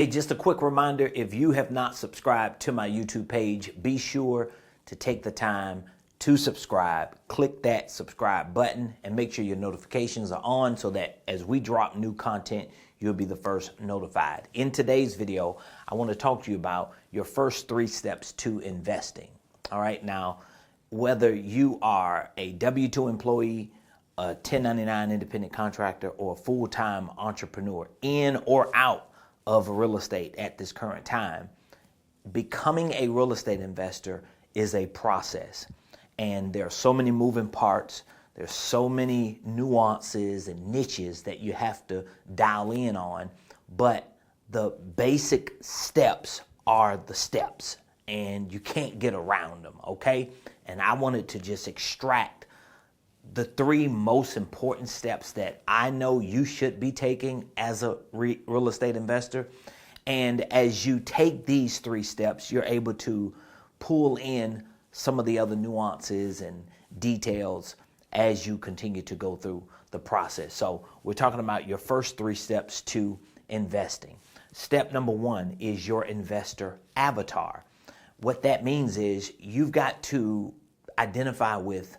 Hey, just a quick reminder, if you have not subscribed to my YouTube page, be sure to take the time to subscribe. Click that subscribe button and make sure your notifications are on so that as we drop new content, you'll be the first notified. In today's video, I want to talk to you about your first 3 steps to investing. All right, now, whether you are a W-2 employee, a 1099 independent contractor, or a full-time entrepreneur, in or out of real estate at this current time, becoming a real estate investor is a process. And there are so many moving parts. There's so many nuances and niches that you have to dial in on. But the basic steps are the steps, and you can't get around them, okay? And I wanted to just extract the 3 most important steps that I know you should be taking as a real estate investor. And as you take these 3 steps, you're able to pull in some of the other nuances and details as you continue to go through the process. So we're talking about your first 3 steps to investing. Step number 1 is your investor avatar. What that means is you've got to identify with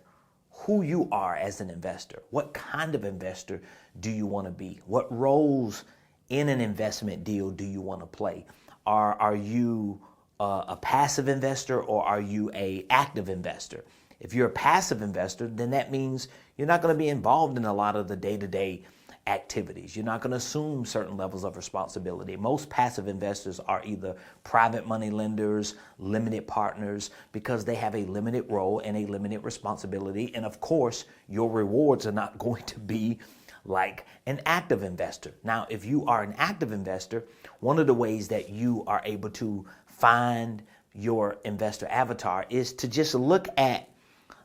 who you are as an investor. What kind of investor do you want to be? What roles in an investment deal do you want to play? Are you a passive investor, or are you an active investor? If you're a passive investor, then that means you're not going to be involved in a lot of the day-to-day activities. You're not going to assume certain levels of responsibility. Most passive investors are either private money lenders, limited partners, because they have a limited role and a limited responsibility. And of course, your rewards are not going to be like an active investor. Now, if you are an active investor, one of the ways that you are able to find your investor avatar is to just look at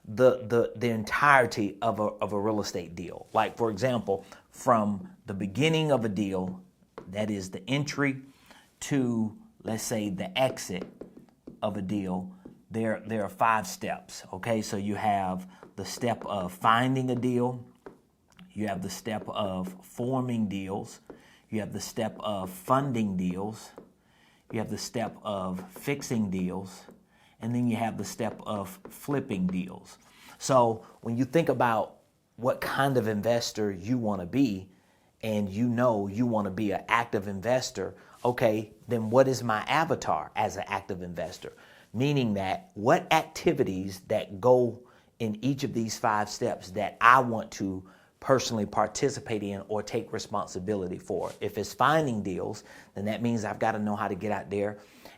the entirety of a real estate deal. Like, for example, from the beginning of a deal, that is the entry, to, let's say, the exit of a deal, there are 5 steps, okay? So you have the step of finding a deal, you have the step of forming deals, you have the step of funding deals, you have the step of fixing deals, and then you have the step of flipping deals. So when you think about what kind of investor you want to be, and you know you want to be an active investor, okay, then what is my avatar as an active investor? Meaning that what activities that go in each of these 5 steps that I want to personally participate in or take responsibility for. If it's finding deals, then that means I've got to know how to get out there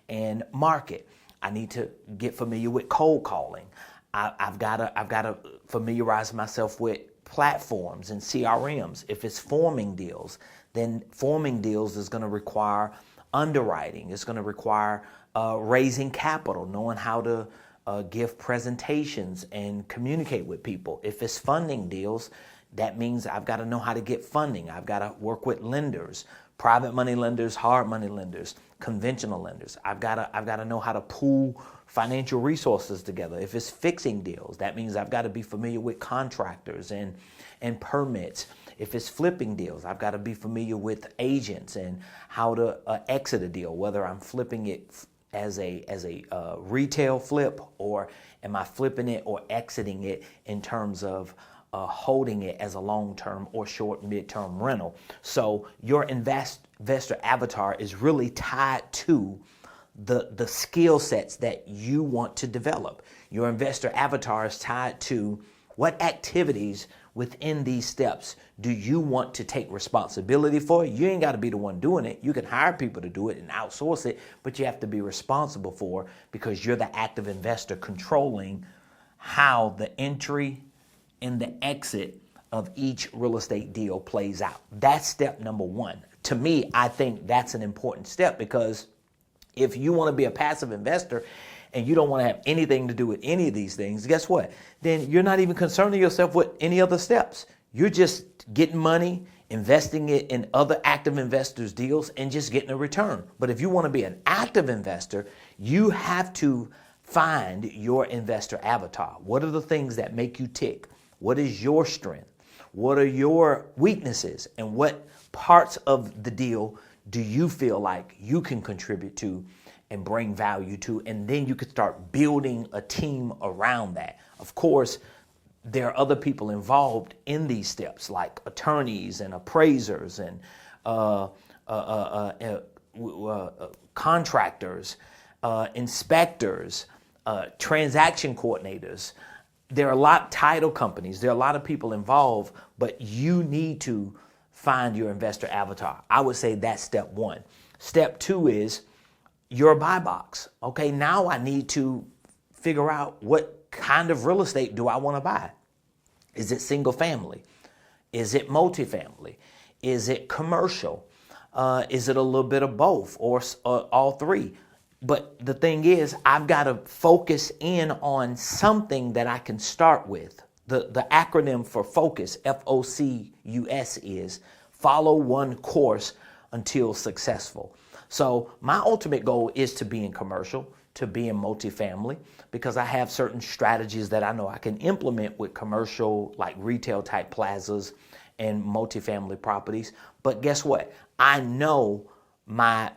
and market. I need to get familiar with cold calling. I've got to familiarize myself with platforms and CRMs. If it's forming deals, then forming deals is going to require underwriting. It's going to require raising capital, knowing how to give presentations and communicate with people. If it's funding deals, that means I've got to know how to get funding. I've got to work with lenders, private money lenders, hard money lenders, conventional lenders. I've got to know how to pool financial resources together. If it's fixing deals, that means I've got to be familiar with contractors and permits. If it's flipping deals, I've got to be familiar with agents and how to exit a deal, whether I'm flipping it as a retail flip, or am I flipping it or exiting it in terms of holding it as a long-term or short mid-term rental. So your investor avatar is really tied to the skill sets that you want to develop. Your investor avatar is tied to what activities within these steps do you want to take responsibility for. You ain't got to be the one doing it. You can hire people to do it and outsource it, but you have to be responsible for, because you're the active investor controlling how the entry and the exit of each real estate deal plays out. That's step number 1. To me, I think that's an important step, because if you want to be a passive investor and you don't want to have anything to do with any of these things, guess what? Then you're not even concerning yourself with any other steps. You're just getting money, investing it in other active investors' deals, and just getting a return. But if you want to be an active investor, you have to find your investor avatar. What are the things that make you tick? What is your strength? What are your weaknesses? And what parts of the deal do you feel like you can contribute to and bring value to? And then you could start building a team around that. Of course, there are other people involved in these steps, like attorneys and appraisers and contractors, inspectors, transaction coordinators. There are a lot title companies. There are a lot of people involved, but you need to find your investor avatar. I would say that's step one. Step two is your buy box. Okay, now I need to figure out what kind of real estate do I want to buy. Is it single family? Is it multifamily? Is it commercial? Is it a little bit of both or all three? But the thing is, I've got to focus in on something that I can start with. The acronym for focus, FOCUS, is follow one course until successful. So my ultimate goal is to be in commercial, to be in multifamily, because I have certain strategies that I know I can implement with commercial, like retail type plazas and multifamily properties. But guess what? I know my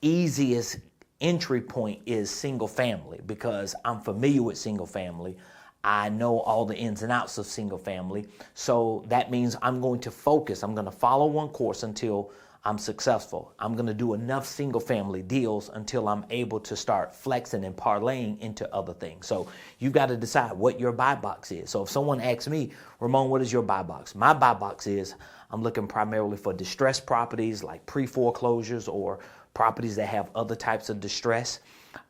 easiest entry point is single family because I'm familiar with single family. I know all the ins and outs of single family. So that means I'm going to focus. I'm going to follow one course until I'm successful. I'm going to do enough single family deals until I'm able to start flexing and parlaying into other things. So you've got to decide what your buy box is. So if someone asks me, Ramone, what is your buy box? My buy box is I'm looking primarily for distressed properties like pre-foreclosures or properties that have other types of distress.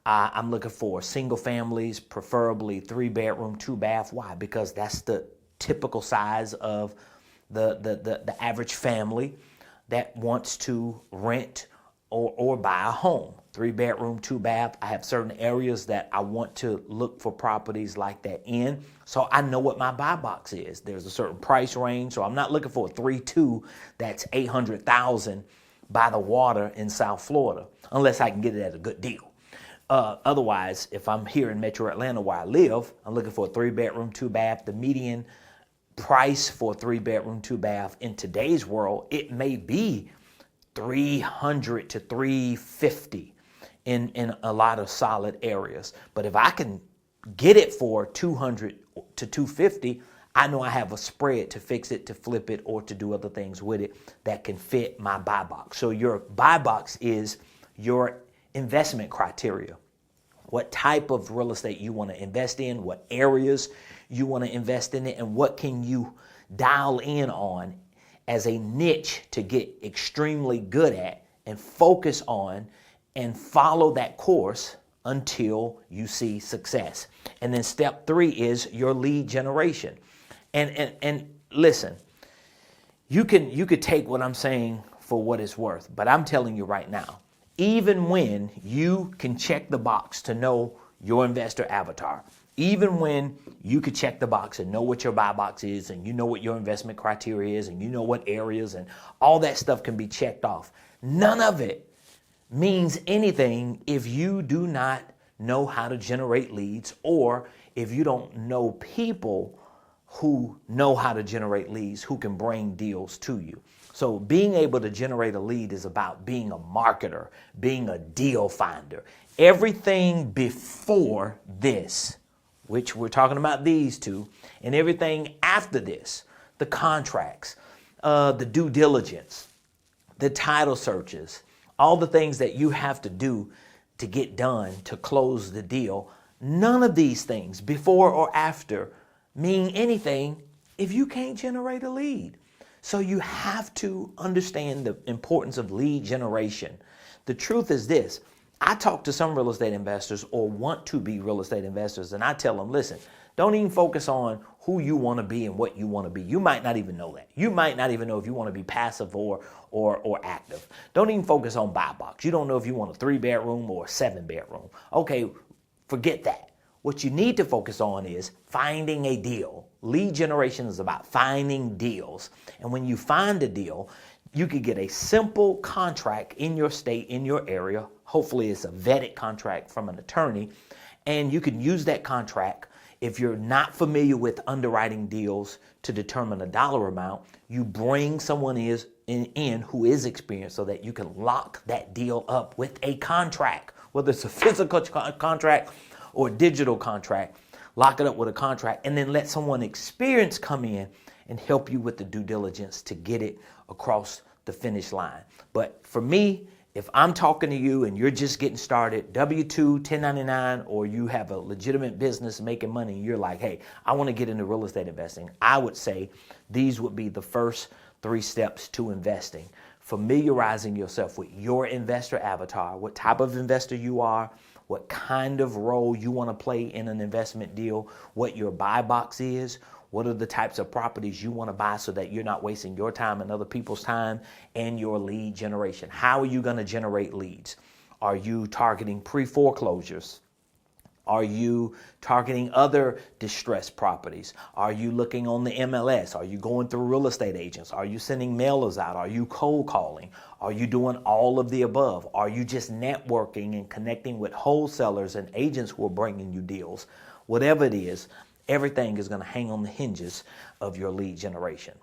I'm looking for single families, preferably 3-bedroom, 2-bath. Why? Because that's the typical size of the average family that wants to rent or buy a home. 3-bedroom, 2-bath. I have certain areas that I want to look for properties like that in. So I know what my buy box is. There's a certain price range. So I'm not looking for a 3-2 that's $800,000 by the water in South Florida, unless I can get it at a good deal. Otherwise, if I'm here in Metro Atlanta where I live, I'm looking for a 3-bedroom, 2-bath. The median price for a 3-bedroom, 2-bath in today's world, it may be $300 to $350 in a lot of solid areas. But if I can get it for $200 to $250, I know I have a spread to fix it, to flip it, or to do other things with it that can fit my buy box. So your buy box is your investment criteria. What type of real estate you want to invest in, what areas you want to invest in it, and what can you dial in on as a niche to get extremely good at and focus on and follow that course until you see success. And then step 3 is your lead generation. And listen, you could take what I'm saying for what it's worth, but I'm telling you right now, even when you can check the box to know your investor avatar, even when you could check the box and know what your buy box is, and you know what your investment criteria is, and you know what areas, and all that stuff can be checked off, none of it means anything if you do not know how to generate leads, or if you don't know people who know how to generate leads, who can bring deals to you. So being able to generate a lead is about being a marketer, being a deal finder. Everything before this, which we're talking about these two, and everything after this, the contracts, the due diligence, the title searches, all the things that you have to do to get done to close the deal, none of these things before or after mean anything if you can't generate a lead. So you have to understand the importance of lead generation. The truth is this. I talk to some real estate investors or want to be real estate investors, and I tell them, listen, don't even focus on who you want to be and what you want to be. You might not even know that. You might not even know if you want to be passive or active. Don't even focus on buy box. You don't know if you want a 3-bedroom or a 7-bedroom. Okay, forget that. What you need to focus on is finding a deal. Lead generation is about finding deals. And when you find a deal, you could get a simple contract in your state, in your area. Hopefully it's a vetted contract from an attorney. And you can use that contract If you're not familiar with underwriting deals to determine a dollar amount, you bring someone in who is experienced so that you can lock that deal up with a contract, whether it's a physical contract or a digital contract. Lock it up with a contract and then let someone experienced come in and help you with the due diligence to get it across the finish line. But for me, if I'm talking to you and you're just getting started, W-2, 1099, or you have a legitimate business making money, and you're like, hey, I want to get into real estate investing, I would say these would be the first 3 steps to investing. Familiarizing yourself with your investor avatar, what type of investor you are, what kind of role you want to play in an investment deal, what your buy box is, what are the types of properties you want to buy so that you're not wasting your time and other people's time, and your lead generation. How are you going to generate leads? Are you targeting pre-foreclosures? Are you targeting other distressed properties? Are you looking on the MLS? Are you going through real estate agents? Are you sending mailers out? Are you cold calling? Are you doing all of the above? Are you just networking and connecting with wholesalers and agents who are bringing you deals? Whatever it is, everything is going to hang on the hinges of your lead generation.